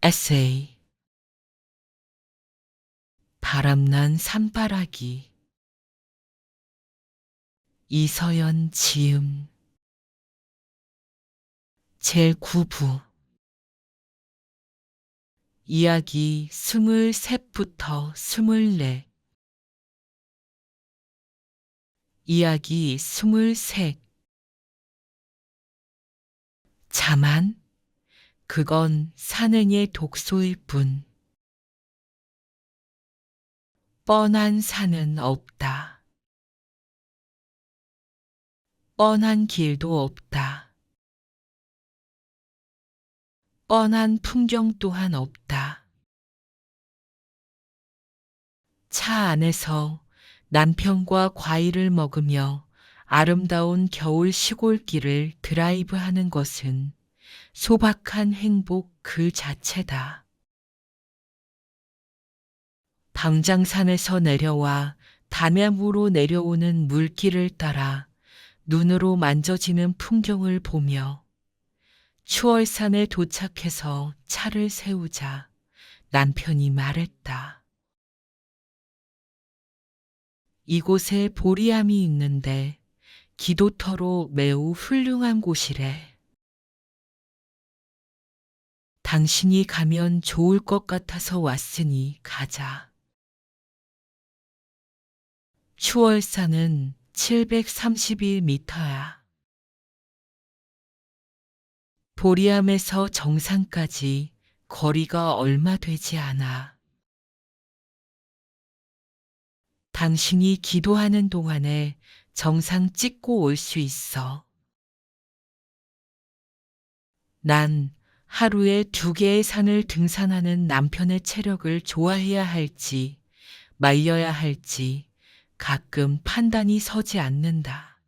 에세이. 바람난 산바라기. 이서연 지음. 제9부. 이야기 23부터 24. 이야기 23. 자만? 그건 산행의 독소일 뿐. 뻔한 산은 없다. 뻔한 길도 없다. 뻔한 풍경 또한 없다. 차 안에서 남편과 과일을 먹으며 아름다운 겨울 시골길을 드라이브하는 것은 소박한 행복 그 자체다. 방장산에서 내려와 담양으로 내려오는 물길을 따라 눈으로 만져지는 풍경을 보며 추월산에 도착해서 차를 세우자 남편이 말했다. 이곳에 보리암이 있는데 기도터로 매우 훌륭한 곳이래. 당신이 가면 좋을 것 같아서 왔으니 가자. 추월산은 731m야. 보리암에서 정상까지 거리가 얼마 되지 않아. 당신이 기도하는 동안에 정상 찍고 올 수 있어. 난 하루에 2개의 산을 등산하는 남편의 체력을 좋아해야 할지 말려야 할지 가끔 판단이 서지 않는다.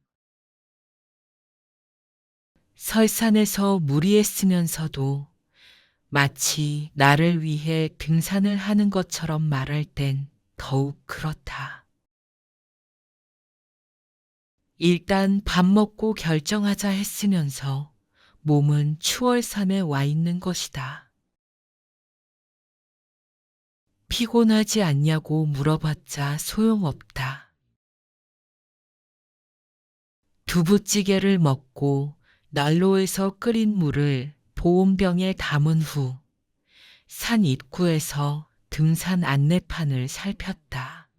설산에서 무리했으면서도 마치 나를 위해 등산을 하는 것처럼 말할 땐 더욱 그렇다. 일단 밥 먹고 결정하자 했으면서 몸은 추월산에 와 있는 것이다. 피곤하지 않냐고 물어봤자 소용없다. 두부찌개를 먹고 난로에서 끓인 물을 보온병에 담은 후 산 입구에서 등산 안내판을 살폈다.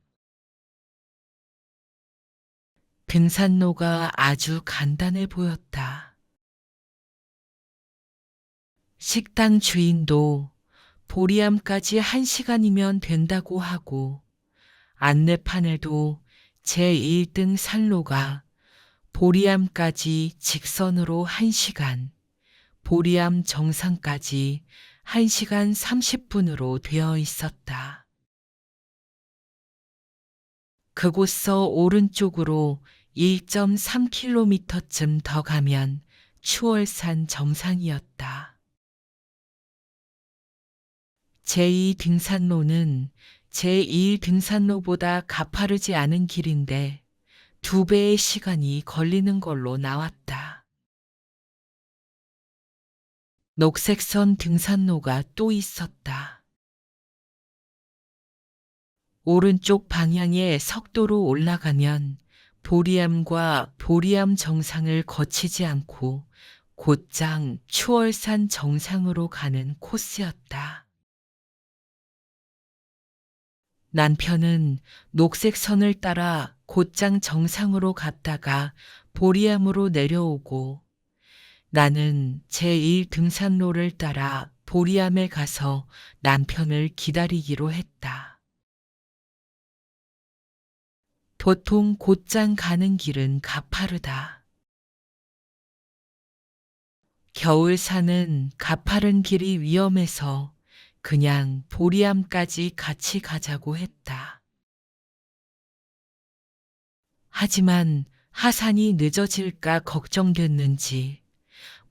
등산로가 아주 간단해 보였다. 식당 주인도 보리암까지 1시간이면 된다고 하고 안내판에도 제1등 산로가 보리암까지 직선으로 1시간, 보리암 정상까지 1시간 30분으로 되어 있었다. 그곳서 오른쪽으로 1.3km쯤 더 가면 추월산 정상이었다. 제2등산로는 제1등산로보다 가파르지 않은 길인데 2배의 시간이 걸리는 걸로 나왔다. 녹색선 등산로가 또 있었다. 오른쪽 방향의 석도로 올라가면 보리암과 보리암 정상을 거치지 않고 곧장 추월산 정상으로 가는 코스였다. 남편은 녹색선을 따라 곧장 정상으로 갔다가 보리암으로 내려오고 나는 제1등산로를 따라 보리암에 가서 남편을 기다리기로 했다. 보통 곧장 가는 길은 가파르다. 겨울산은 가파른 길이 위험해서 그냥 보리암까지 같이 가자고 했다. 하지만 하산이 늦어질까 걱정됐는지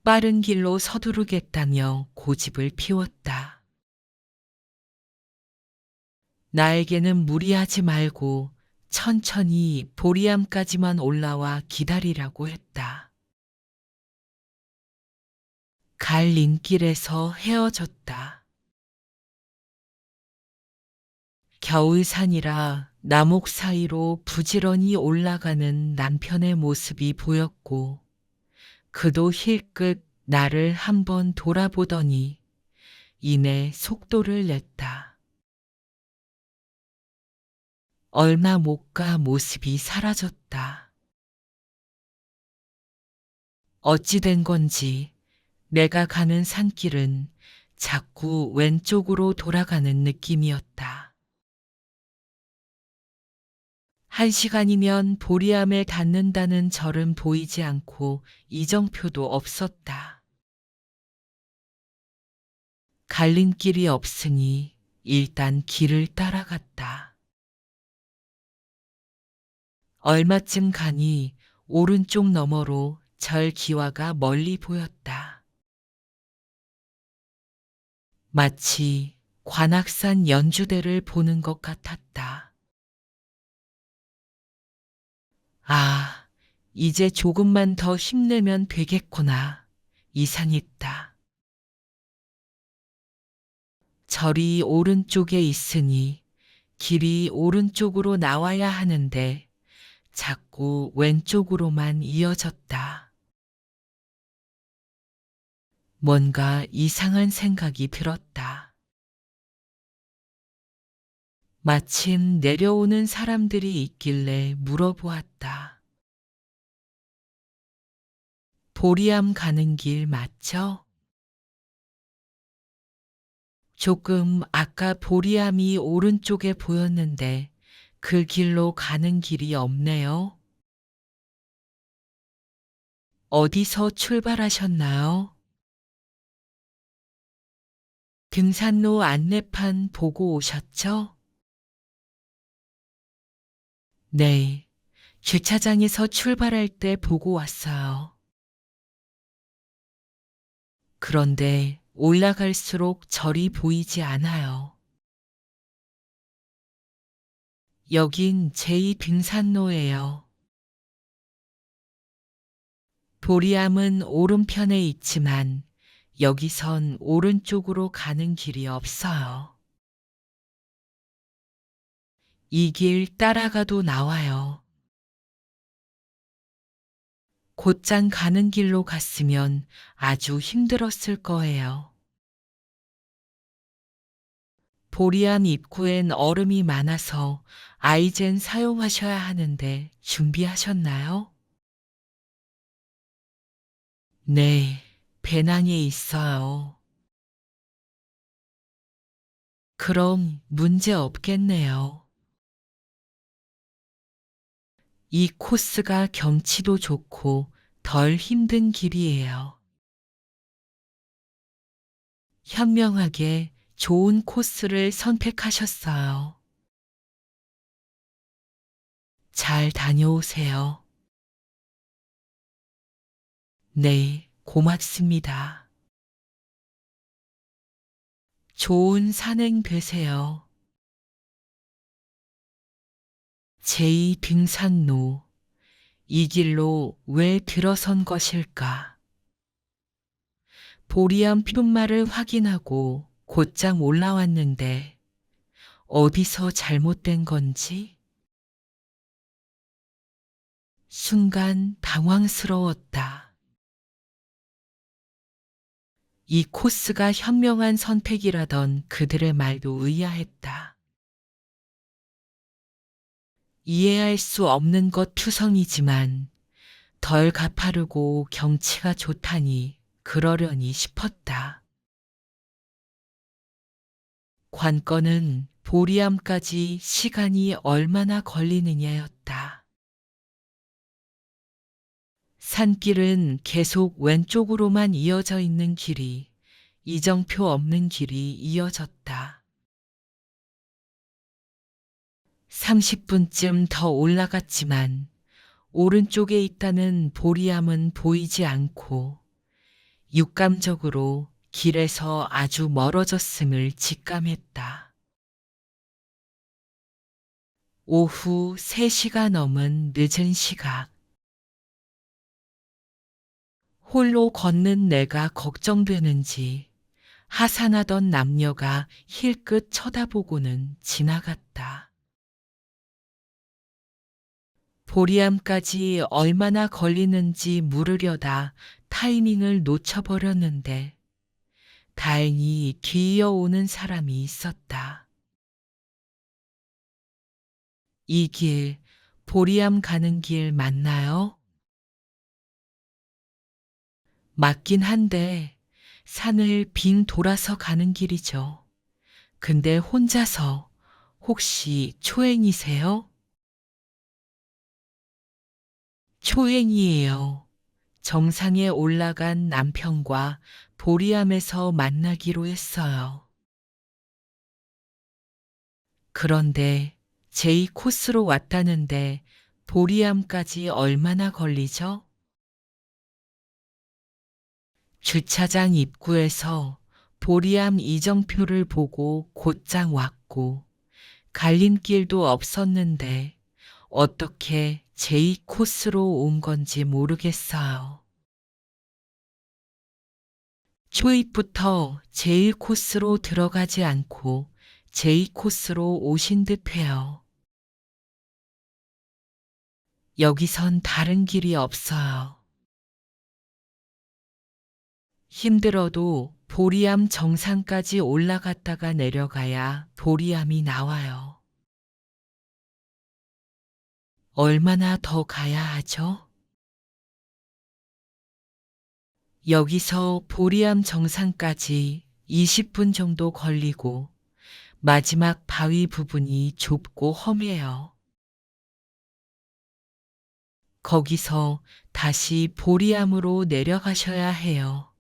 빠른 길로 서두르겠다며 고집을 피웠다. 나에게는 무리하지 말고 천천히 보리암까지만 올라와 기다리라고 했다. 갈 인길에서 헤어졌다. 겨울산이라 나목 사이로 부지런히 올라가는 남편의 모습이 보였고, 그도 힐끗 나를 한번 돌아보더니 이내 속도를 냈다. 얼마 못 가 모습이 사라졌다. 어찌 된 건지 내가 가는 산길은 자꾸 왼쪽으로 돌아가는 느낌이었다. 1시간이면 보리암에 닿는다는 절은 보이지 않고 이정표도 없었다. 갈림길이 없으니 일단 길을 따라갔다. 얼마쯤 가니 오른쪽 너머로 절 기와가 멀리 보였다. 마치 관악산 연주대를 보는 것 같았다. 아, 이제 조금만 더 힘내면 되겠구나. 이상했다. 절이 오른쪽에 있으니 길이 오른쪽으로 나와야 하는데 자꾸 왼쪽으로만 이어졌다. 뭔가 이상한 생각이 들었다. 마침 내려오는 사람들이 있길래 물어보았다. 보리암 가는 길 맞죠? 조금 아까 보리암이 오른쪽에 보였는데 그 길로 가는 길이 없네요. 어디서 출발하셨나요? 등산로 안내판 보고 오셨죠? 네, 주차장에서 출발할 때 보고 왔어요. 그런데 올라갈수록 절이 보이지 않아요. 여긴 제2 등산로예요. 보리암은 오른편에 있지만 여기선 오른쪽으로 가는 길이 없어요. 이 길 따라가도 나와요. 곧장 가는 길로 갔으면 아주 힘들었을 거예요. 보리암 입구엔 얼음이 많아서 아이젠 사용하셔야 하는데 준비하셨나요? 네, 배낭에 있어요. 그럼 문제 없겠네요. 이 코스가 경치도 좋고 덜 힘든 길이에요. 현명하게 좋은 코스를 선택하셨어요. 잘 다녀오세요. 네, 고맙습니다. 좋은 산행 되세요. 제2 등산로. 이 길로 왜 들어선 것일까? 보리암 푯말을 확인하고 곧장 올라왔는데 어디서 잘못된 건지? 순간 당황스러웠다. 이 코스가 현명한 선택이라던 그들의 말도 의아했다. 이해할 수 없는 것 투성이지만 덜 가파르고 경치가 좋다니 그러려니 싶었다. 관건은 보리암까지 시간이 얼마나 걸리느냐였다. 산길은 계속 왼쪽으로만 이어져 있는 길이 이정표 없는 길이 이어졌다. 30분쯤 더 올라갔지만 오른쪽에 있다는 보리암은 보이지 않고 육감적으로 길에서 아주 멀어졌음을 직감했다. 오후 3시가 넘은 늦은 시각. 홀로 걷는 내가 걱정되는지 하산하던 남녀가 힐끗 쳐다보고는 지나갔다. 보리암까지 얼마나 걸리는지 물으려다 타이밍을 놓쳐버렸는데 다행히 뒤이어오는 사람이 있었다. 이 길, 보리암 가는 길 맞나요? 맞긴 한데 산을 빙 돌아서 가는 길이죠. 근데 혼자서 혹시 초행이세요? 초행이에요. 정상에 올라간 남편과 보리암에서 만나기로 했어요. 그런데 제이 코스로 왔다는데 보리암까지 얼마나 걸리죠? 주차장 입구에서 보리암 이정표를 보고 곧장 왔고 갈림길도 없었는데 어떻게 제이 코스로 온 건지 모르겠어요. 초입부터 제일 코스로 들어가지 않고 제이 코스로 오신 듯해요. 여기선 다른 길이 없어요. 힘들어도 보리암 정상까지 올라갔다가 내려가야 보리암이 나와요. 얼마나 더 가야 하죠? 여기서 보리암 정상까지 20분 정도 걸리고 마지막 바위 부분이 좁고 험해요. 거기서 다시 보리암으로 내려가셔야 해요.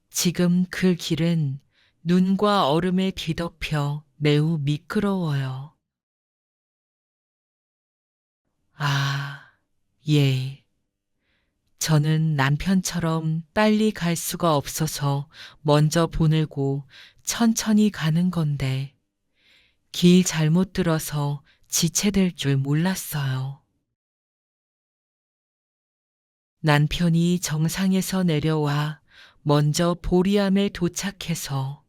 지금 그 길은 눈과 얼음에 뒤덮여 매우 미끄러워요. 아, 예. 저는 남편처럼 빨리 갈 수가 없어서 먼저 보내고 천천히 가는 건데 길 잘못 들어서 지체될 줄 몰랐어요. 남편이 정상에서 내려와 먼저 보리암에 도착해서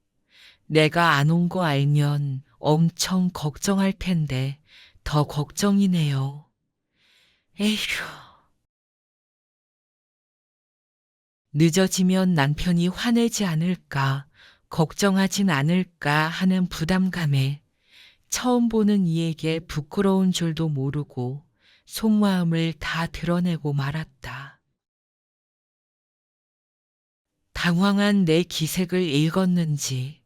내가 안 온 거 알면 엄청 걱정할 텐데 더 걱정이네요. 에휴. 늦어지면 남편이 화내지 않을까, 걱정하진 않을까 하는 부담감에 처음 보는 이에게 부끄러운 줄도 모르고 속마음을 다 드러내고 말았다. 당황한 내 기색을 읽었는지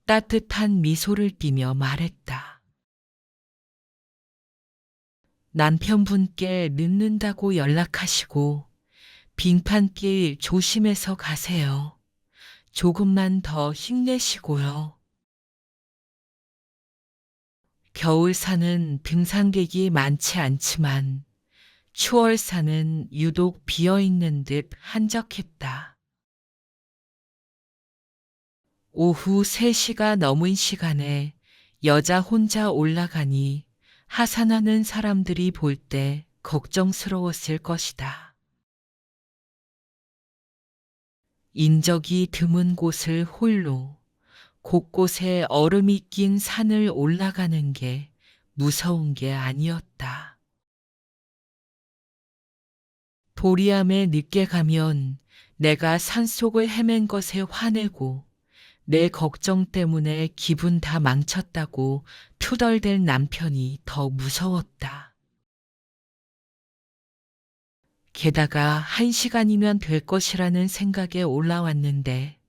따뜻한 미소를 띠며 말했다. 남편분께 늦는다고 연락하시고 빙판길 조심해서 가세요. 조금만 더 힘내시고요. 겨울산은 등산객이 많지 않지만 추월산은 유독 비어있는 듯 한적했다. 오후 3시가 넘은 시간에 여자 혼자 올라가니 하산하는 사람들이 볼 때 걱정스러웠을 것이다. 인적이 드문 곳을 홀로 곳곳에 얼음이 낀 산을 올라가는 게 무서운 게 아니었다. 보리암에 늦게 가면 내가 산속을 헤맨 것에 화내고 내 걱정 때문에 기분 다 망쳤다고 투덜댈 남편이 더 무서웠다. 게다가 1시간이면 될 것이라는 생각에 올라왔는데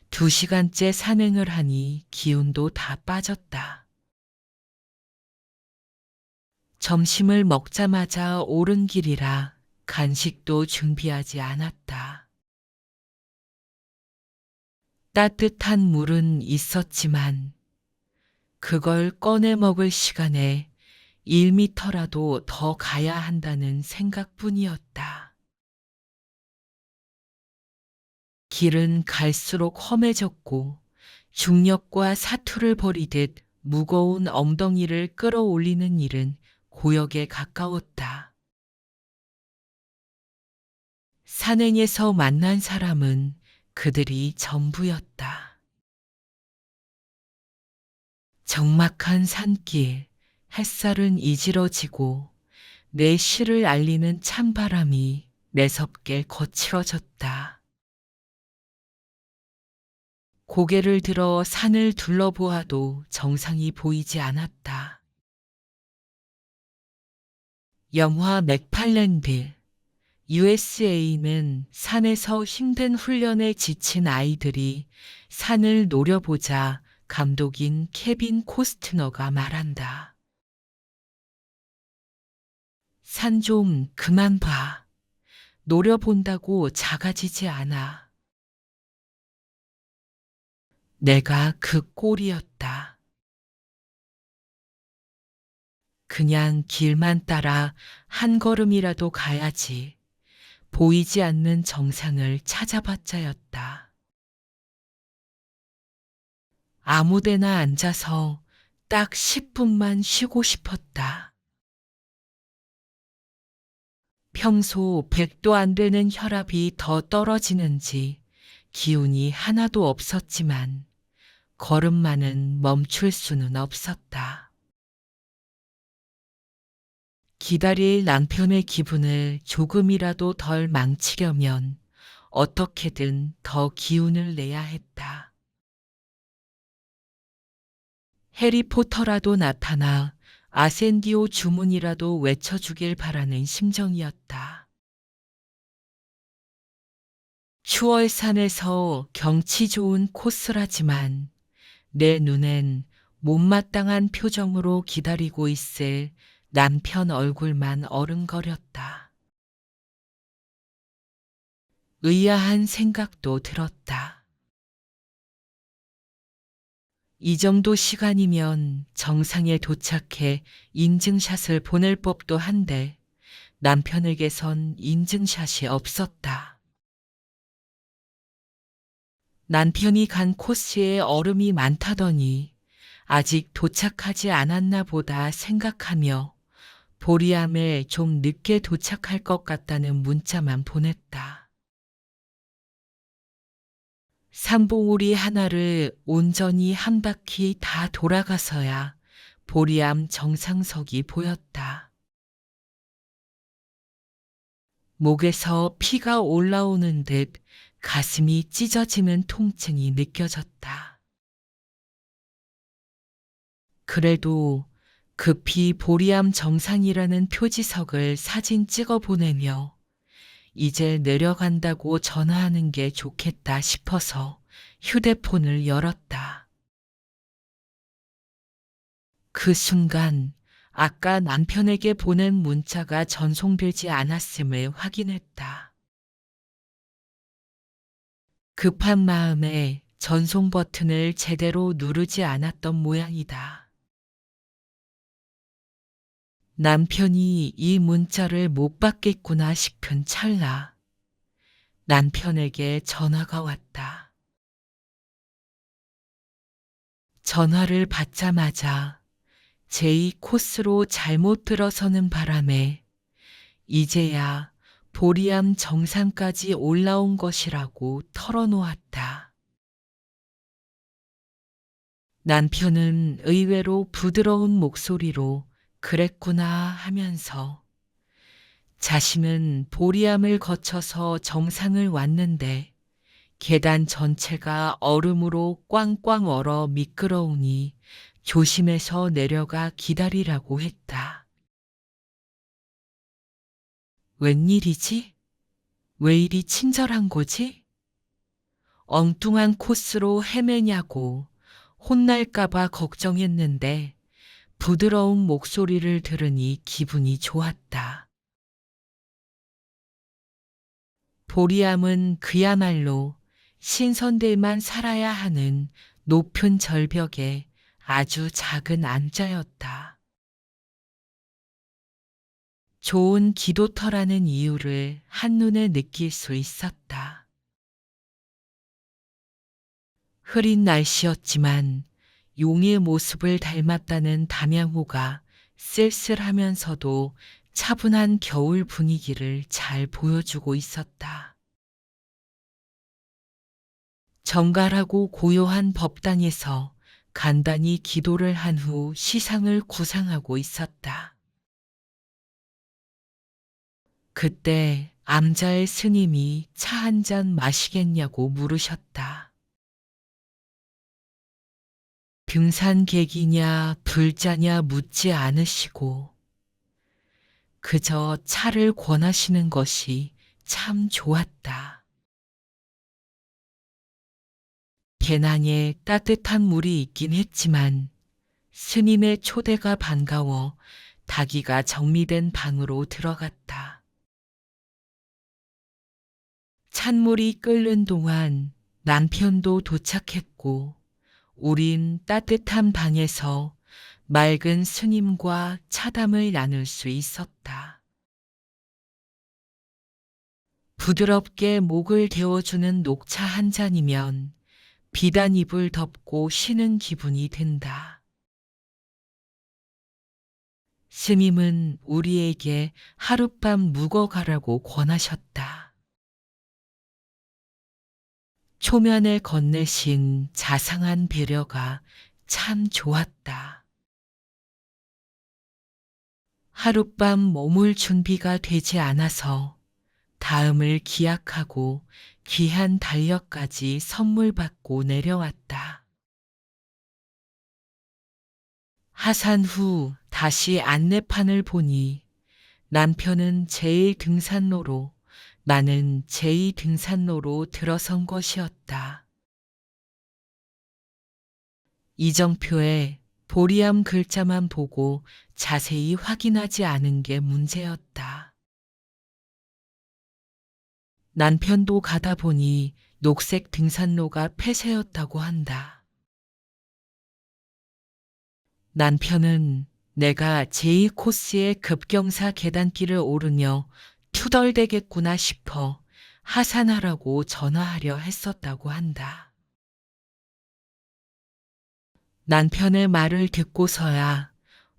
2시간째 산행을 하니 기운도 다 빠졌다. 점심을 먹자마자 오른 길이라 간식도 준비하지 않았다. 따뜻한 물은 있었지만 그걸 꺼내 먹을 시간에 1미터라도 더 가야 한다는 생각뿐이었다. 길은 갈수록 험해졌고 중력과 사투를 벌이듯 무거운 엉덩이를 끌어올리는 일은 고역에 가까웠다. 산행에서 만난 사람은 그들이 전부였다. 적막한 산길, 햇살은 이지러지고 내 시를 알리는 찬바람이 매섭게 거칠어졌다. 고개를 들어 산을 둘러보아도 정상이 보이지 않았다. 영화 맥팔랜드, USA는 산에서 힘든 훈련에 지친 아이들이 산을 노려보자 감독인 케빈 코스트너가 말한다. 산 좀 그만 봐. 노려본다고 작아지지 않아. 내가 그 꼴이었다. 그냥 길만 따라 한 걸음이라도 가야지. 보이지 않는 정상을 찾아봤자였다. 아무데나 앉아서 딱 10분만 쉬고 싶었다. 평소 100도 안 되는 혈압이 더 떨어지는지 기운이 하나도 없었지만 걸음만은 멈출 수는 없었다. 기다릴 남편의 기분을 조금이라도 덜 망치려면 어떻게든 더 기운을 내야 했다. 해리포터라도 나타나 아센디오 주문이라도 외쳐주길 바라는 심정이었다. 추월산에서 경치 좋은 코스라지만 내 눈엔 못마땅한 표정으로 기다리고 있을 남편 얼굴만 어른거렸다. 의아한 생각도 들었다. 이 정도 시간이면 정상에 도착해 인증샷을 보낼 법도 한데 남편에게선 인증샷이 없었다. 남편이 간 코스에 얼음이 많다더니 아직 도착하지 않았나 보다 생각하며 보리암에 좀 늦게 도착할 것 같다는 문자만 보냈다. 삼봉우리 하나를 온전히 한 바퀴 다 돌아가서야 보리암 정상석이 보였다. 목에서 피가 올라오는 듯 가슴이 찢어지는 통증이 느껴졌다. 그래도 급히 보리암 정상이라는 표지석을 사진 찍어 보내며 이제 내려간다고 전화하는 게 좋겠다 싶어서 휴대폰을 열었다. 그 순간 아까 남편에게 보낸 문자가 전송되지 않았음을 확인했다. 급한 마음에 전송 버튼을 제대로 누르지 않았던 모양이다. 남편이 이 문자를 못 받겠구나 싶은 찰나 남편에게 전화가 왔다. 전화를 받자마자 제2 코스로 잘못 들어서는 바람에 이제야 보리암 정상까지 올라온 것이라고 털어놓았다. 남편은 의외로 부드러운 목소리로 그랬구나 하면서 자신은 보리암을 거쳐서 정상을 왔는데 계단 전체가 얼음으로 꽝꽝 얼어 미끄러우니 조심해서 내려가 기다리라고 했다. 웬일이지? 왜 이리 친절한 거지? 엉뚱한 코스로 헤매냐고 혼날까봐 걱정했는데 부드러운 목소리를 들으니 기분이 좋았다. 보리암은 그야말로 신선들만 살아야 하는 높은 절벽에 아주 작은 안자였다. 좋은 기도터라는 이유를 한눈에 느낄 수 있었다. 흐린 날씨였지만 용의 모습을 닮았다는 담양호가 쓸쓸하면서도 차분한 겨울 분위기를 잘 보여주고 있었다. 정갈하고 고요한 법당에서 간단히 기도를 한 후 시상을 구상하고 있었다. 그때 암자의 스님이 차 한 잔 마시겠냐고 물으셨다. 등산객이냐 불자냐 묻지 않으시고 그저 차를 권하시는 것이 참 좋았다. 개낭에 따뜻한 물이 있긴 했지만 스님의 초대가 반가워 닭이가 정리된 방으로 들어갔다. 찬물이 끓는 동안 남편도 도착했고 우린 따뜻한 방에서 맑은 스님과 차담을 나눌 수 있었다. 부드럽게 목을 데워주는 녹차 한 잔이면 비단 이불 덮고 쉬는 기분이 든다. 스님은 우리에게 하룻밤 묵어가라고 권하셨다. 초면에 건네신 자상한 배려가 참 좋았다. 하룻밤 머물 준비가 되지 않아서 다음을 기약하고 귀한 달력까지 선물 받고 내려왔다. 하산 후 다시 안내판을 보니 남편은 제1등산로로 나는 제2등산로로 들어선 것이었다. 이정표에 보리암 글자만 보고 자세히 확인하지 않은 게 문제였다. 남편도 가다 보니 녹색 등산로가 폐쇄였다고 한다. 남편은 내가 제2코스의 급경사 계단길을 오르며 투덜대겠구나 싶어 하산하라고 전화하려 했었다고 한다. 남편의 말을 듣고서야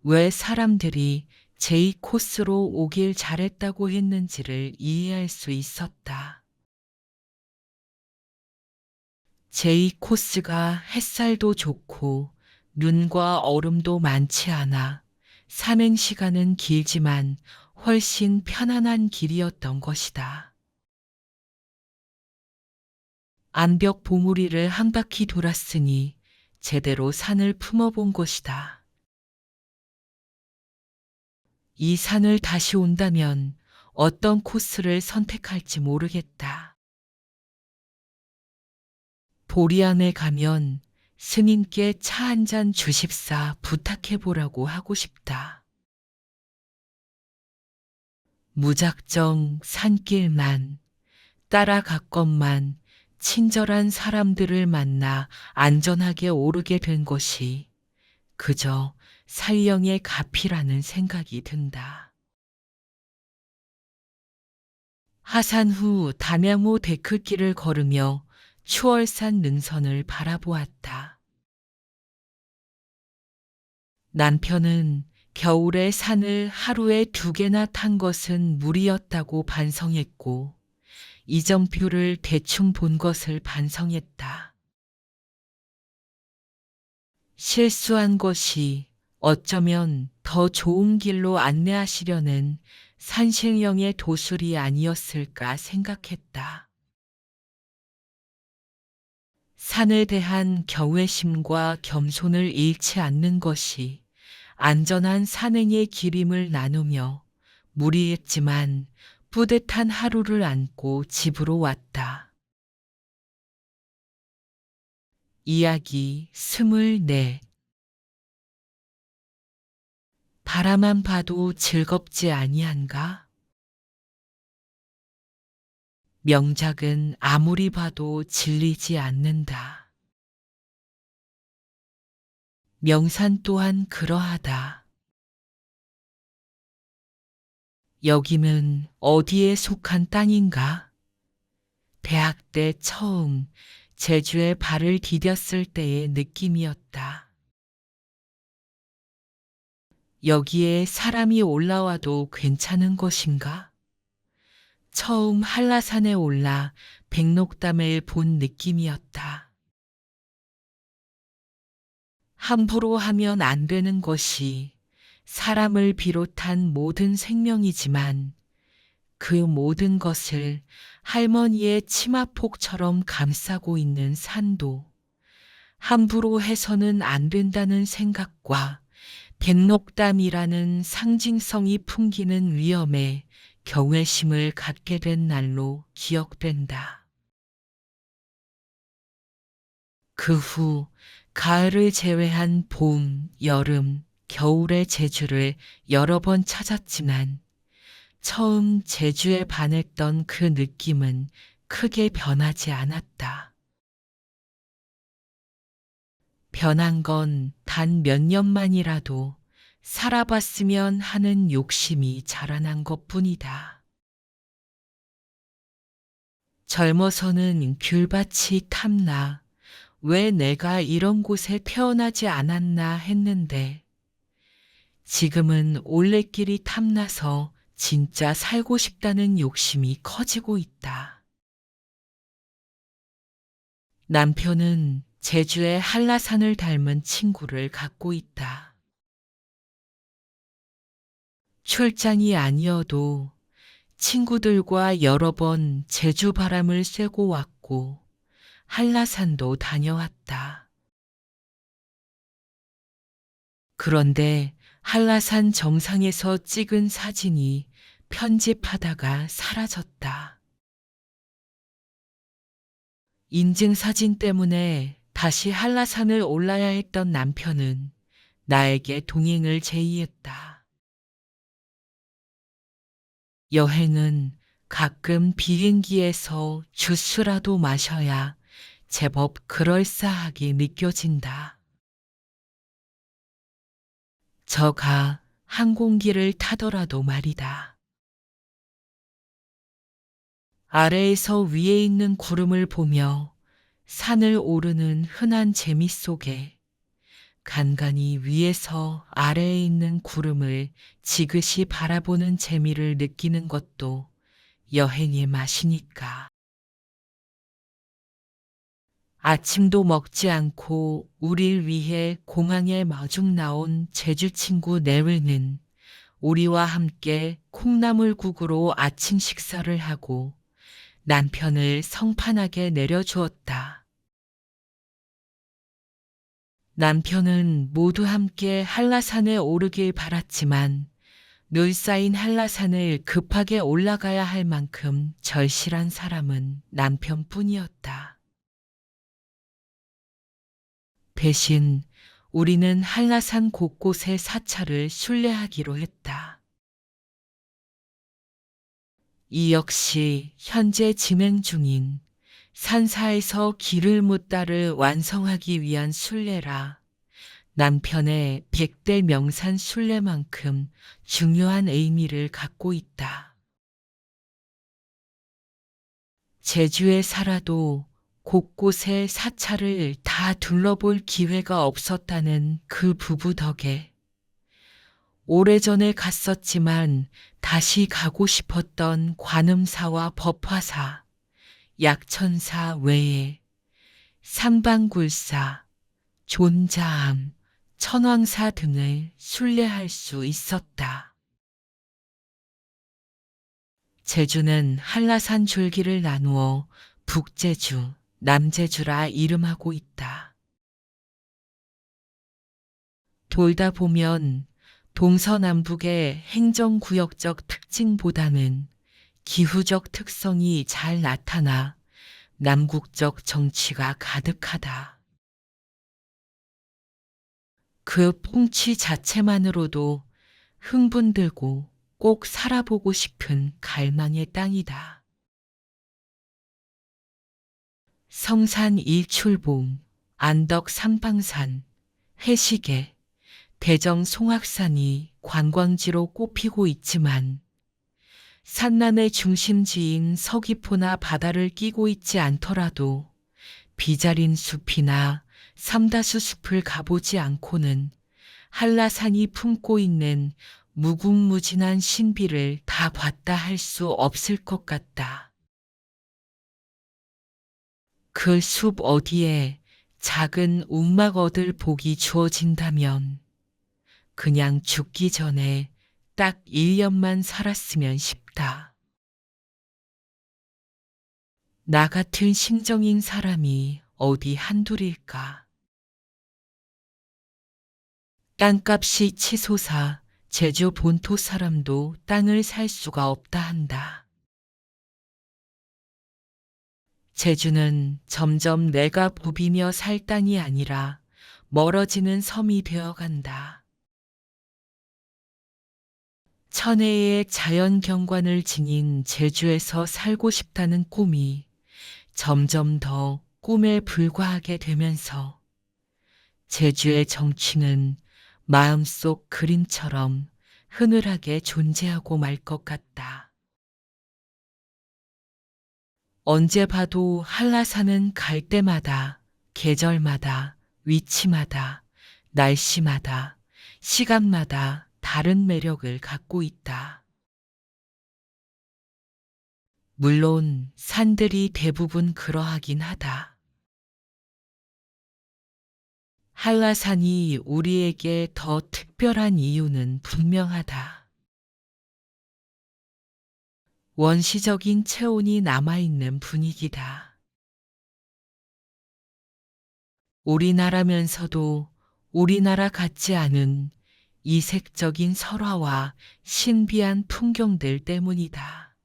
왜 사람들이 제2코스로 오길 잘했다고 했는지를 이해할 수 있었다. 제2코스가 햇살도 좋고 눈과 얼음도 많지 않아 산행 시간은 길지만 훨씬 편안한 길이었던 것이다. 암벽 봉우리를 한 바퀴 돌았으니 제대로 산을 품어본 것이다. 이 산을 다시 온다면 어떤 코스를 선택할지 모르겠다. 보리암에 가면 스님께 차 한 잔 주십사 부탁해보라고 하고 싶다. 무작정 산길만 따라갔건만 친절한 사람들을 만나 안전하게 오르게 된 것이 그저 살령의 가피라는 생각이 든다. 하산 후 담양호 데크길을 걸으며 추월산 능선을 바라보았다. 남편은 겨울에 산을 하루에 2개나 탄 것은 무리였다고 반성했고 이정표를 대충 본 것을 반성했다. 실수한 것이 어쩌면 더 좋은 길로 안내하시려는 산신령의 도술이 아니었을까 생각했다. 산에 대한 경외심과 겸손을 잃지 않는 것이 안전한 산행의 길임을 나누며 무리했지만 뿌듯한 하루를 안고 집으로 왔다. 이야기 24. 바라만 봐도 즐겁지 아니한가? 명작은 아무리 봐도 질리지 않는다. 명산 또한 그러하다. 여기는 어디에 속한 땅인가? 대학 때 처음 제주에 발을 디뎠을 때의 느낌이었다. 여기에 사람이 올라와도 괜찮은 것인가? 처음 한라산에 올라 백록담을 본 느낌이었다. 함부로 하면 안 되는 것이 사람을 비롯한 모든 생명이지만 그 모든 것을 할머니의 치마폭처럼 감싸고 있는 산도 함부로 해서는 안 된다는 생각과 백록담이라는 상징성이 풍기는 위험에 경외심을 갖게 된 날로 기억된다. 그 후 가을을 제외한 봄, 여름, 겨울의 제주를 여러 번 찾았지만 처음 제주에 반했던 그 느낌은 크게 변하지 않았다. 변한 건 단 몇 년만이라도 살아봤으면 하는 욕심이 자라난 것뿐이다. 젊어서는 귤밭이 탐나 왜 내가 이런 곳에 태어나지 않았나 했는데 지금은 올레길이 탐나서 진짜 살고 싶다는 욕심이 커지고 있다. 남편은 제주의 한라산을 닮은 친구를 갖고 있다. 출장이 아니어도 친구들과 여러 번 제주 바람을 쐬고 왔고 한라산도 다녀왔다. 그런데 한라산 정상에서 찍은 사진이 편집하다가 사라졌다. 인증사진 때문에 다시 한라산을 올라야 했던 남편은 나에게 동행을 제의했다. 여행은 가끔 비행기에서 주스라도 마셔야 제법 그럴싸하게 느껴진다. 저가 항공기를 타더라도 말이다. 아래에서 위에 있는 구름을 보며 산을 오르는 흔한 재미 속에 간간히 위에서 아래에 있는 구름을 지그시 바라보는 재미를 느끼는 것도 여행의 맛이니까. 아침도 먹지 않고 우릴 위해 공항에 마중 나온 제주 친구 네윌는 우리와 함께 콩나물국으로 아침 식사를 하고 남편을 성판하게 내려주었다. 남편은 모두 함께 한라산에 오르길 바랐지만 늘 쌓인 한라산을 급하게 올라가야 할 만큼 절실한 사람은 남편뿐이었다. 대신 우리는 한라산 곳곳의 사찰을 순례하기로 했다. 이 역시 현재 진행 중인 산사에서 길을 묻다를 완성하기 위한 순례라 남편의 100대 명산 순례만큼 중요한 의미를 갖고 있다. 제주에 살아도 곳곳의 사찰을 다 둘러볼 기회가 없었다는 그 부부 덕에 오래전에 갔었지만 다시 가고 싶었던 관음사와 법화사, 약천사 외에 삼방굴사, 존자암, 천왕사 등을 순례할 수 있었다. 제주는 한라산 줄기를 나누어 북제주, 남제주라 이름하고 있다. 돌다 보면 동서남북의 행정구역적 특징보다는 기후적 특성이 잘 나타나 남국적 정취가 가득하다. 그 풍취 자체만으로도 흥분들고 꼭 살아보고 싶은 갈망의 땅이다. 성산 일출봉, 안덕 삼방산, 해시계, 대정 송악산이 관광지로 꼽히고 있지만 산남의 중심지인 서귀포나 바다를 끼고 있지 않더라도 비자린 숲이나 삼다수 숲을 가보지 않고는 한라산이 품고 있는 무궁무진한 신비를 다 봤다 할 수 없을 것 같다. 그 숲 어디에 작은 움막어들 복이 주어진다면 그냥 죽기 전에 딱 1년만 살았으면 싶다. 나 같은 신정인 사람이 어디 한둘일까. 땅값이 치솟아 제주 본토 사람도 땅을 살 수가 없다 한다. 제주는 점점 내가 부비며 살 땅이 아니라 멀어지는 섬이 되어간다. 천혜의 자연 경관을 지닌 제주에서 살고 싶다는 꿈이 점점 더 꿈에 불과하게 되면서 제주의 정취는 마음속 그림처럼 흐늘하게 존재하고 말 것 같다. 언제 봐도 한라산은 갈 때마다, 계절마다, 위치마다, 날씨마다, 시간마다 다른 매력을 갖고 있다. 물론 산들이 대부분 그러하긴 하다. 한라산이 우리에게 더 특별한 이유는 분명하다. 원시적인 체온이 남아있는 분위기다. 우리나라면서도 우리나라 같지 않은 이색적인 설화와 신비한 풍경들 때문이다.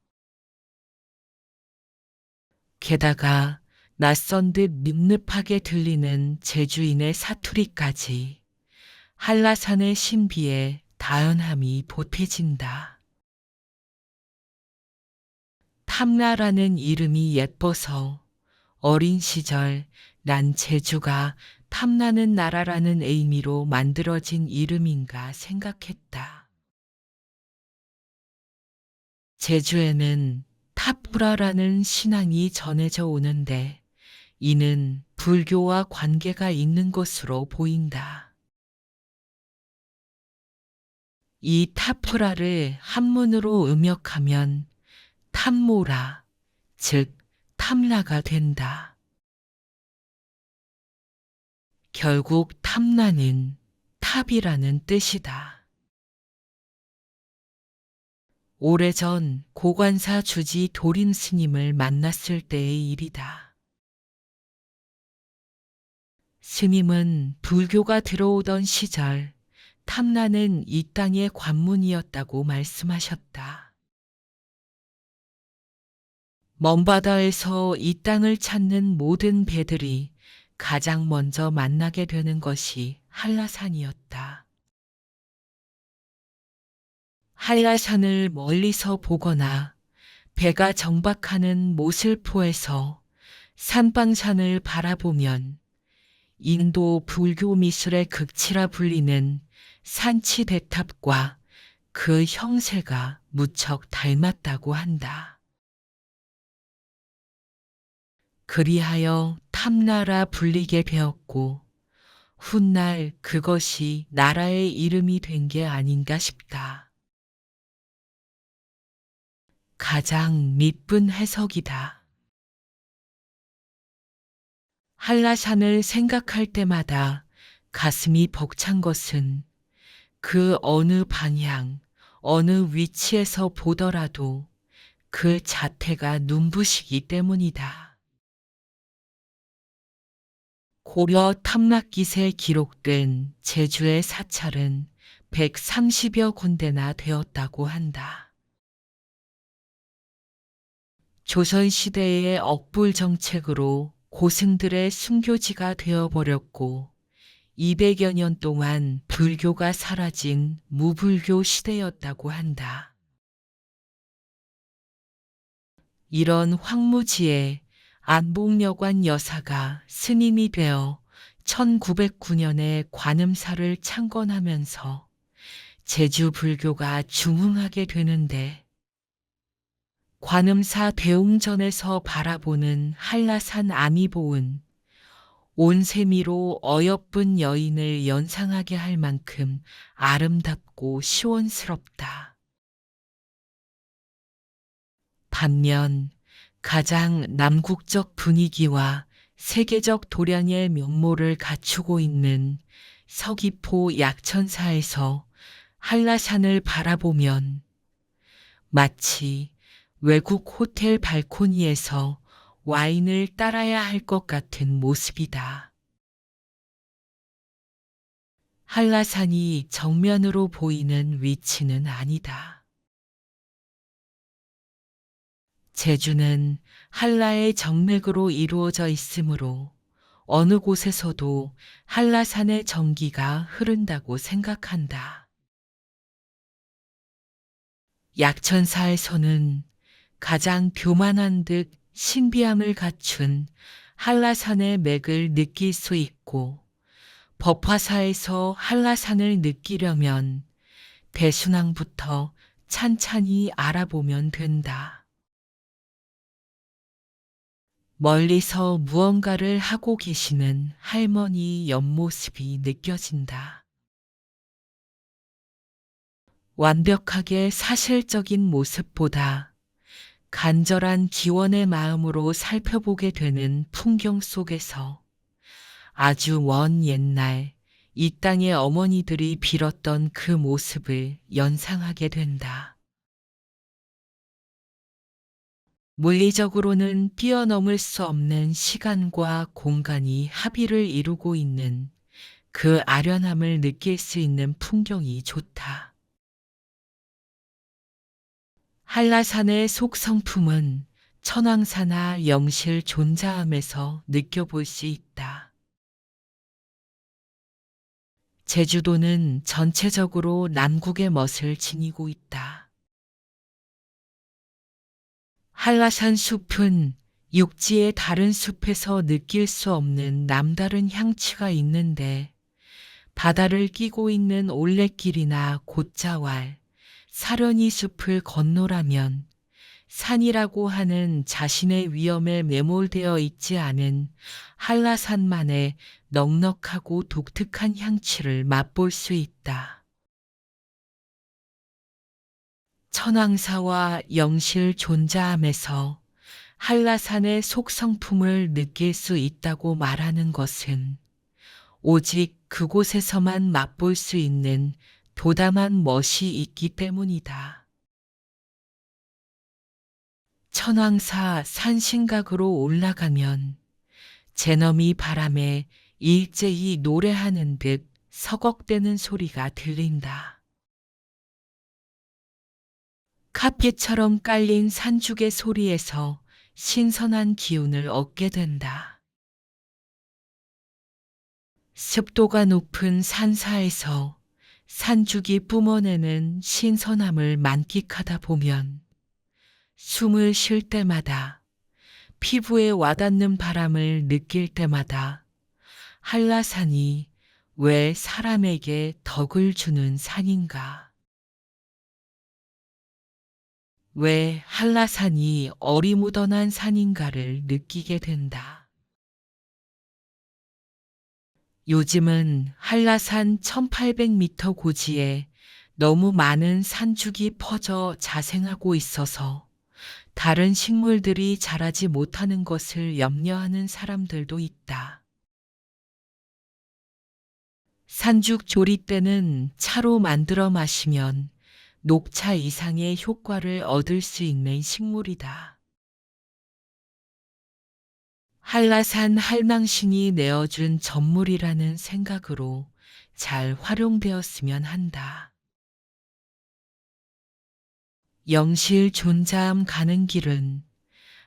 게다가 낯선 듯 늪늪하게 들리는 제주인의 사투리까지 한라산의 신비에 다연함이 보태진다. 탐나라는 이름이 예뻐서 어린 시절 난 제주가 탐나는 나라라는 의미로 만들어진 이름인가 생각했다. 제주에는 타푸라라는 신앙이 전해져 오는데 이는 불교와 관계가 있는 것으로 보인다. 이 타푸라를 한문으로 음역하면 탐모라, 즉 탐라가 된다. 결국 탐라는 탑이라는 뜻이다. 오래전 고관사 주지 도림 스님을 만났을 때의 일이다. 스님은 불교가 들어오던 시절 탐라는 이 땅의 관문이었다고 말씀하셨다. 먼 바다에서 이 땅을 찾는 모든 배들이 가장 먼저 만나게 되는 것이 한라산이었다. 한라산을 멀리서 보거나 배가 정박하는 모슬포에서 산방산을 바라보면 인도 불교 미술의 극치라 불리는 산치대탑과 그 형세가 무척 닮았다고 한다. 그리하여 탐나라 불리게 되었고 훗날 그것이 나라의 이름이 된 게 아닌가 싶다. 가장 밑분 해석이다. 한라산을 생각할 때마다 가슴이 벅찬 것은 그 어느 방향, 어느 위치에서 보더라도 그 자태가 눈부시기 때문이다. 고려 탐락기세에 기록된 제주의 사찰은 130여 군데나 되었다고 한다. 조선시대의 억불 정책으로 고승들의 순교지가 되어버렸고 200여 년 동안 불교가 사라진 무불교 시대였다고 한다. 이런 황무지에 안복여관 여사가 스님이 되어 1909년에 관음사를 창건하면서 제주 불교가 중흥하게 되는데 관음사 대웅전에서 바라보는 한라산 아미보은 온세미로 어여쁜 여인을 연상하게 할 만큼 아름답고 시원스럽다. 반면 가장 남국적 분위기와 세계적 도량의 면모를 갖추고 있는 서귀포 약천사에서 한라산을 바라보면 마치 외국 호텔 발코니에서 와인을 따라야 할 것 같은 모습이다. 한라산이 정면으로 보이는 위치는 아니다. 제주는 한라의 정맥으로 이루어져 있으므로 어느 곳에서도 한라산의 정기가 흐른다고 생각한다. 약천사에서는 가장 교만한 듯 신비함을 갖춘 한라산의 맥을 느낄 수 있고, 법화사에서 한라산을 느끼려면 대순항부터 찬찬히 알아보면 된다. 멀리서 무언가를 하고 계시는 할머니 옆모습이 느껴진다. 완벽하게 사실적인 모습보다 간절한 기원의 마음으로 살펴보게 되는 풍경 속에서 아주 먼 옛날 이 땅의 어머니들이 빌었던 그 모습을 연상하게 된다. 물리적으로는 뛰어넘을 수 없는 시간과 공간이 합의를 이루고 있는 그 아련함을 느낄 수 있는 풍경이 좋다. 한라산의 속성품은 천왕사나 영실 존자함에서 느껴볼 수 있다. 제주도는 전체적으로 남국의 멋을 지니고 있다. 한라산 숲은 육지의 다른 숲에서 느낄 수 없는 남다른 향취가 있는데, 바다를 끼고 있는 올레길이나 곶자왈, 사려니 숲을 건너라면 산이라고 하는 자신의 위험에 매몰되어 있지 않은 한라산만의 넉넉하고 독특한 향취를 맛볼 수 있다. 천왕사와 영실 존자함에서 한라산의 속성품을 느낄 수 있다고 말하는 것은 오직 그곳에서만 맛볼 수 있는 도담한 멋이 있기 때문이다. 천왕사 산신각으로 올라가면 제너미 바람에 일제히 노래하는 듯 서걱대는 소리가 들린다. 카피처럼 깔린 산죽의 소리에서 신선한 기운을 얻게 된다. 습도가 높은 산사에서 산죽이 뿜어내는 신선함을 만끽하다 보면 숨을 쉴 때마다, 피부에 와닿는 바람을 느낄 때마다 한라산이 왜 사람에게 덕을 주는 산인가? 왜 한라산이 어리무던한 산인가를 느끼게 된다. 요즘은 한라산 1800m 고지에 너무 많은 산죽이 퍼져 자생하고 있어서 다른 식물들이 자라지 못하는 것을 염려하는 사람들도 있다. 산죽 조리 때는 차로 만들어 마시면 녹차 이상의 효과를 얻을 수 있는 식물이다. 한라산 한랑신이 내어준 전물이라는 생각으로 잘 활용되었으면 한다. 영실 존자함 가는 길은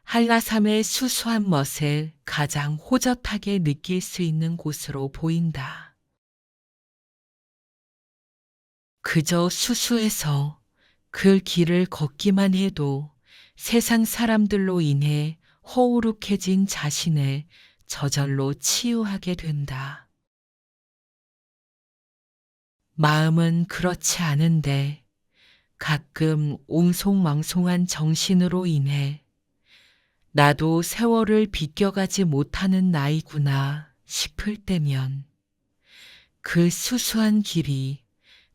한라산의 수수한 멋을 가장 호젓하게 느낄 수 있는 곳으로 보인다. 그저 수수해서 그 길을 걷기만 해도 세상 사람들로 인해 허우룩해진 자신을 저절로 치유하게 된다. 마음은 그렇지 않은데 가끔 옹송망송한 정신으로 인해 나도 세월을 비껴가지 못하는 나이구나 싶을 때면 그 수수한 길이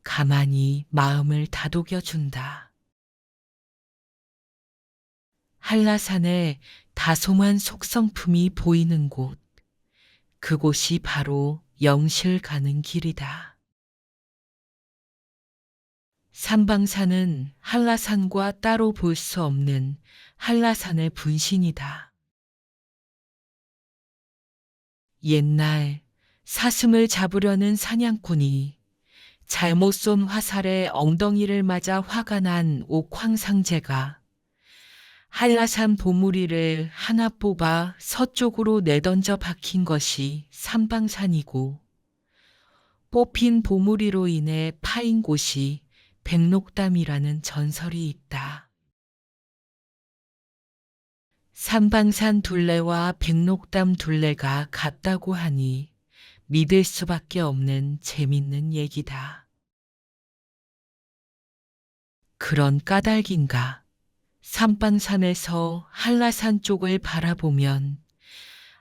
가만히 마음을 다독여준다. 한라산의 다소한 속성품이 보이는 곳, 그곳이 바로 영실 가는 길이다. 삼방산은 한라산과 따로 볼 수 없는 한라산의 분신이다. 옛날 사슴을 잡으려는 사냥꾼이 잘못 쏜 화살에 엉덩이를 맞아 화가 난 옥황상제가 한라산 보물이를 하나 뽑아 서쪽으로 내던져 박힌 것이 삼방산이고, 뽑힌 보물이로 인해 파인 곳이 백록담이라는 전설이 있다. 삼방산 둘레와 백록담 둘레가 같다고 하니 믿을 수밖에 없는 재밌는 얘기다. 그런 까닭인가? 삼방산에서 한라산 쪽을 바라보면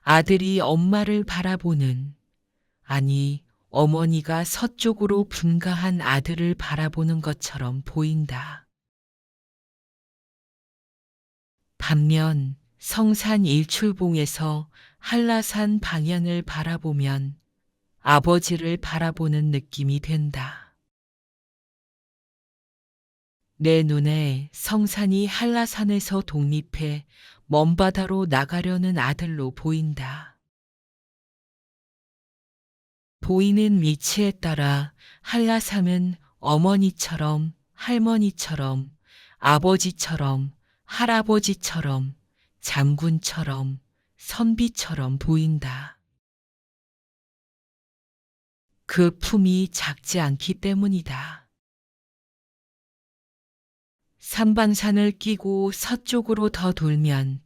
아들이 엄마를 바라보는, 아니, 어머니가 서쪽으로 분가한 아들을 바라보는 것처럼 보인다. 반면 성산 일출봉에서 한라산 방향을 바라보면 아버지를 바라보는 느낌이 된다. 내 눈에 성산이 한라산에서 독립해 먼 바다로 나가려는 아들로 보인다. 보이는 위치에 따라 한라산은 어머니처럼, 할머니처럼, 아버지처럼, 할아버지처럼, 장군처럼, 선비처럼 보인다. 그 품이 작지 않기 때문이다. 삼방산을 끼고 서쪽으로 더 돌면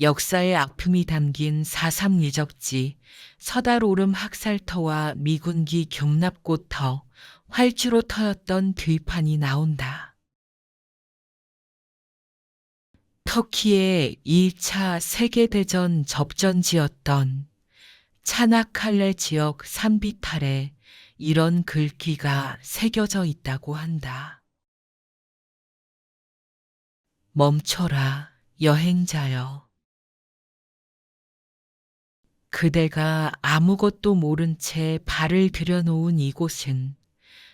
역사의 아픔이 담긴 4.3 유적지, 서달오름 학살터와 미군기 경납고터, 활주로 터였던 들판이 나온다. 터키의 1차 세계대전 접전지였던 차나칼레 지역 산비탈에 이런 글귀가 새겨져 있다고 한다. 멈춰라, 여행자여. 그대가 아무것도 모른 채 발을 들여놓은 이곳은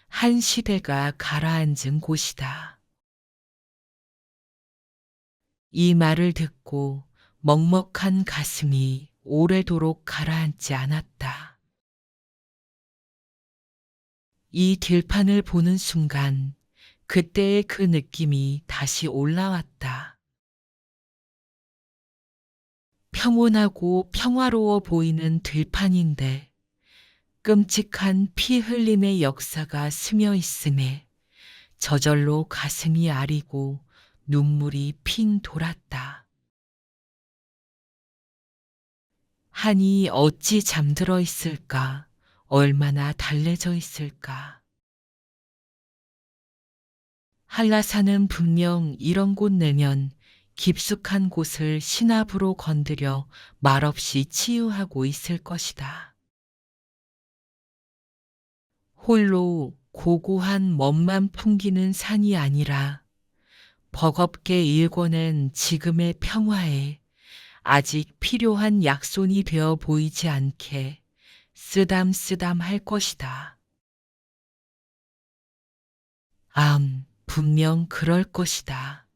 한 시대가 가라앉은 곳이다. 이 말을 듣고 먹먹한 가슴이 오래도록 가라앉지 않았다. 이 들판을 보는 순간 그때의 그 느낌이 다시 올라왔다. 평온하고 평화로워 보이는 들판인데 끔찍한 피 흘림의 역사가 스며 있음에 저절로 가슴이 아리고 눈물이 핑 돌았다. 한이 어찌 잠들어 있을까? 얼마나 달래져 있을까? 한라산은 분명 이런 곳 내면 깊숙한 곳을 신압으로 건드려 말없이 치유하고 있을 것이다. 홀로 고고한 멋만 풍기는 산이 아니라 버겁게 일궈낸 지금의 평화에 아직 필요한 약손이 되어 보이지 않게 쓰담쓰담할 것이다. 분명 그럴 것이다.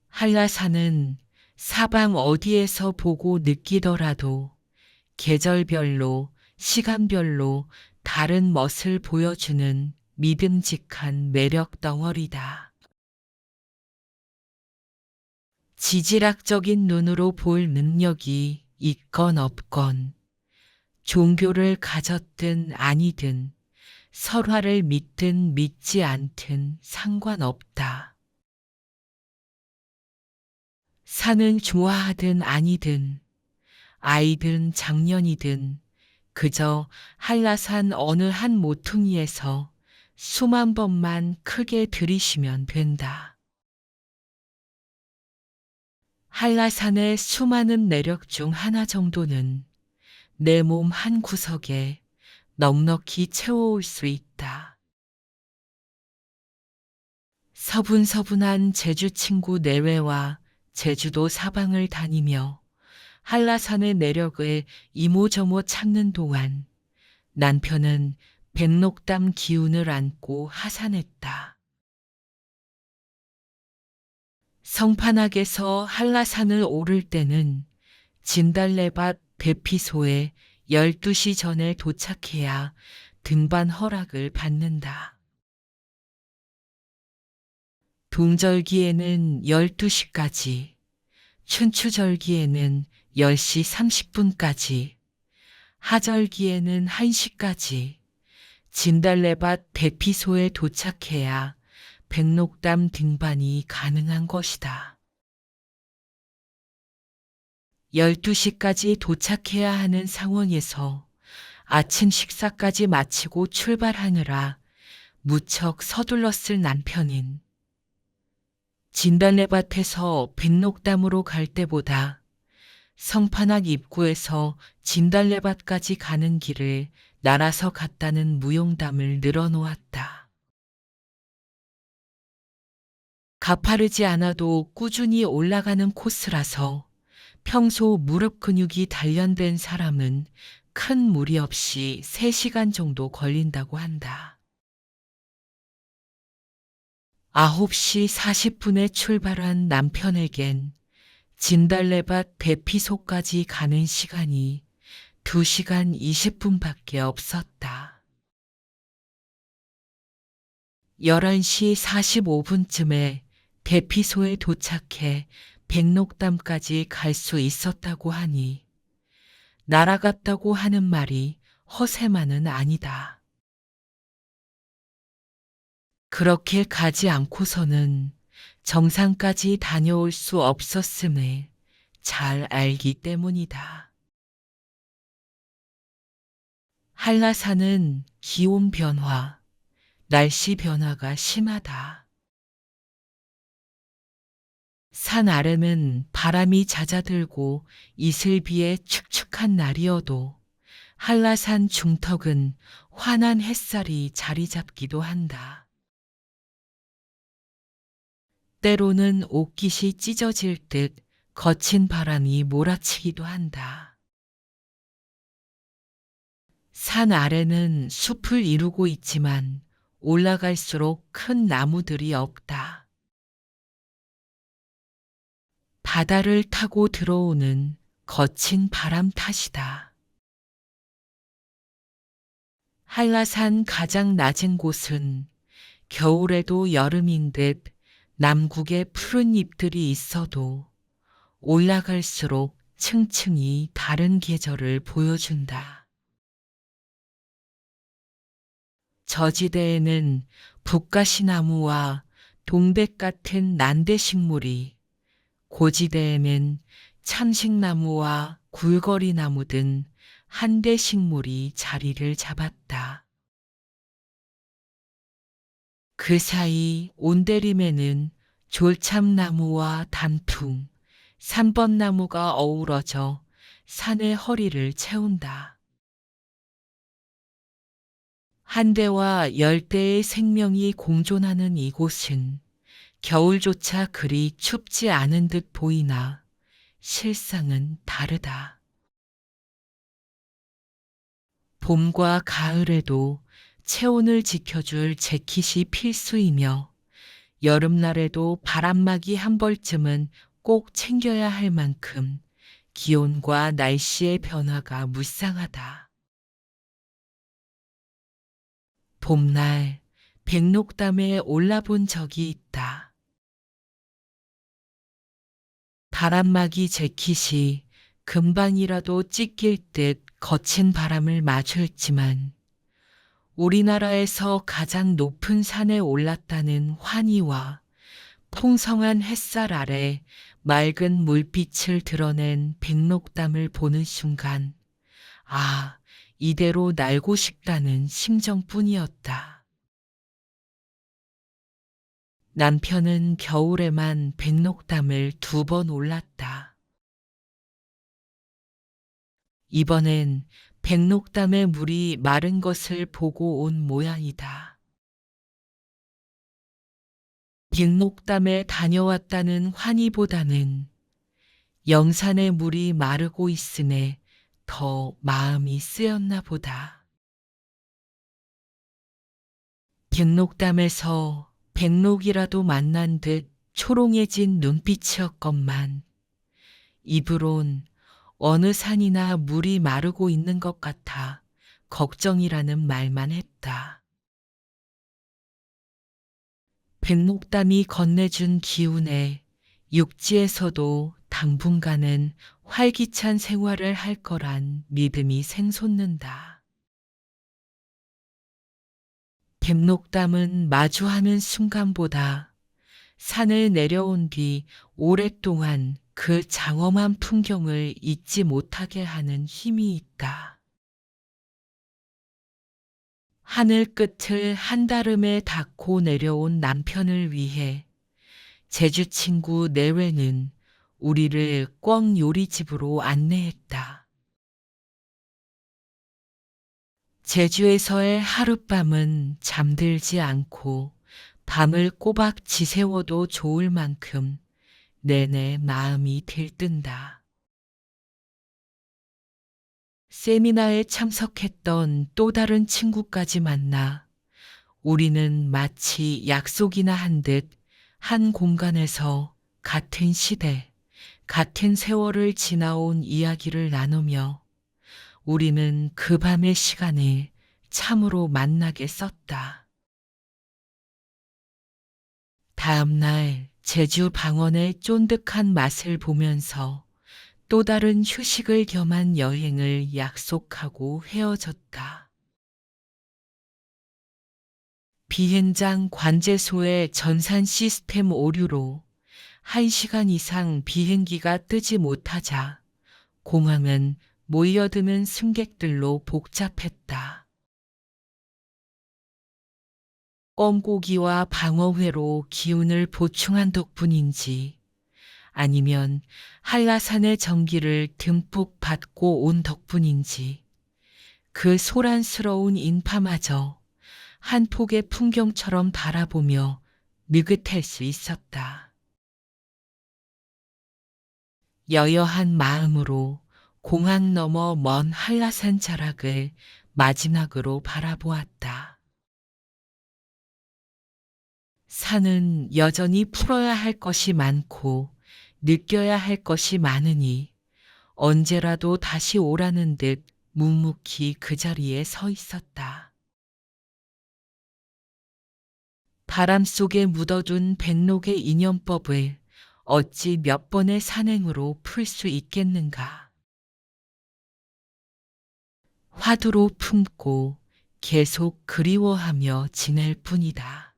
한라산은 사방 어디에서 보고 느끼더라도 계절별로, 시간별로 다른 멋을 보여주는 믿음직한 매력 덩어리다. 지질학적인 눈으로 볼 능력이 있건 없건, 종교를 가졌든 아니든, 설화를 믿든 믿지 않든 상관없다. 산을 좋아하든 아니든, 아이든 장년이든 그저 한라산 어느 한 모퉁이에서 수만 번만 크게 들이쉬면 된다. 한라산의 수많은 내력 중 하나 정도는 내 몸 한 구석에 넉넉히 채워올 수 있다. 서분서분한 제주 친구 내외와 제주도 사방을 다니며 한라산의 내력을 이모저모 찾는 동안 남편은 백록담 기운을 안고 하산했다. 성판악에서 한라산을 오를 때는 진달래밭 대피소에 12시 전에 도착해야 등반 허락을 받는다. 동절기에는 12시까지, 춘추절기에는 10시 30분까지, 하절기에는 1시까지 진달래밭 대피소에 도착해야 백록담 등반이 가능한 것이다. 12시까지 도착해야 하는 상황에서 아침 식사까지 마치고 출발하느라 무척 서둘렀을 남편은 진달래밭에서 백록담으로 갈 때보다 성판악 입구에서 진달래밭까지 가는 길을 날아서 갔다는 무용담을 늘어놓았다. 가파르지 않아도 꾸준히 올라가는 코스라서 평소 무릎 근육이 단련된 사람은 큰 무리 없이 3시간 정도 걸린다고 한다. 9시 40분에 출발한 남편에겐 진달래밭 대피소까지 가는 시간이 2시간 20분밖에 없었다. 11시 45분쯤에 대피소에 도착해 백록담까지 갈 수 있었다고 하니 날아갔다고 하는 말이 허세만은 아니다. 그렇게 가지 않고서는 정상까지 다녀올 수 없었음을 잘 알기 때문이다. 한라산은 기온 변화, 날씨 변화가 심하다. 산 아래는 바람이 잦아들고 이슬비에 축축한 날이어도 한라산 중턱은 환한 햇살이 자리 잡기도 한다. 때로는 옷깃이 찢어질 듯 거친 바람이 몰아치기도 한다. 산 아래는 숲을 이루고 있지만 올라갈수록 큰 나무들이 없다. 바다를 타고 들어오는 거친 바람 탓이다. 한라산 가장 낮은 곳은 겨울에도 여름인 듯 남국에 푸른 잎들이 있어도 올라갈수록 층층이 다른 계절을 보여준다. 저지대에는 북가시나무와 동백 같은 난대식물이, 고지대에는 참식나무와 굴거리나무 등 한대식물이 자리를 잡았다. 그 사이 온대림에는 졸참나무와 단풍, 삼번나무가 어우러져 산의 허리를 채운다. 한대와 열대의 생명이 공존하는 이곳은 겨울조차 그리 춥지 않은 듯 보이나 실상은 다르다. 봄과 가을에도 체온을 지켜줄 재킷이 필수이며 여름날에도 바람막이 한 벌쯤은 꼭 챙겨야 할 만큼 기온과 날씨의 변화가 무쌍하다. 봄날 백록담에 올라본 적이 있다. 바람막이 재킷이 금방이라도 찢길 듯 거친 바람을 마주했지만 우리나라에서 가장 높은 산에 올랐다는 환희와 풍성한 햇살 아래 맑은 물빛을 드러낸 백록담을 보는 순간, 아, 이대로 날고 싶다는 심정뿐이었다. 남편은 겨울에만 백록담을 2번 올랐다. 이번엔 백록담의 물이 마른 것을 보고 온 모양이다. 백록담에 다녀왔다는 환희보다는 영산의 물이 마르고 있으네 더 마음이 쓰였나 보다. 백록담에서 백록이라도 만난 듯 초롱해진 눈빛이었건만 입으론 어느 산이나 물이 마르고 있는 것 같아 걱정이라는 말만 했다. 백록담이 건네준 기운에 육지에서도 당분간은 활기찬 생활을 할 거란 믿음이 샘솟는다. 백록담은 마주하는 순간보다 산을 내려온 뒤 오랫동안 그 장엄한 풍경을 잊지 못하게 하는 힘이 있다. 하늘 끝을 한달음에 닿고 내려온 남편을 위해 제주 친구 내외는 우리를 꿩 요리집으로 안내했다. 제주에서의 하룻밤은 잠들지 않고 밤을 꼬박 지새워도 좋을 만큼 내내 마음이 들뜬다. 세미나에 참석했던 또 다른 친구까지 만나 우리는 마치 약속이나 한 듯 한 공간에서 같은 시대, 같은 세월을 지나온 이야기를 나누며 우리는 그 밤의 시간을 참으로 만나게 썼다. 다음 날 제주 방언의 쫀득한 맛을 보면서 또 다른 휴식을 겸한 여행을 약속하고 헤어졌다. 비행장 관제소의 전산 시스템 오류로 1시간 이상 비행기가 뜨지 못하자 공항은 모여드는 승객들로 복잡했다. 껌고기와 방어회로 기운을 보충한 덕분인지 아니면 한라산의 전기를 듬뿍 받고 온 덕분인지 그 소란스러운 인파마저 한 폭의 풍경처럼 바라보며 느긋할 수 있었다. 여여한 마음으로 공항 너머 먼 한라산 자락을 마지막으로 바라보았다. 산은 여전히 풀어야 할 것이 많고 느껴야 할 것이 많으니 언제라도 다시 오라는 듯 묵묵히 그 자리에 서 있었다. 바람 속에 묻어둔 백록의 인연법을 어찌 몇 번의 산행으로 풀 수 있겠는가. 화두로 품고 계속 그리워하며 지낼 뿐이다.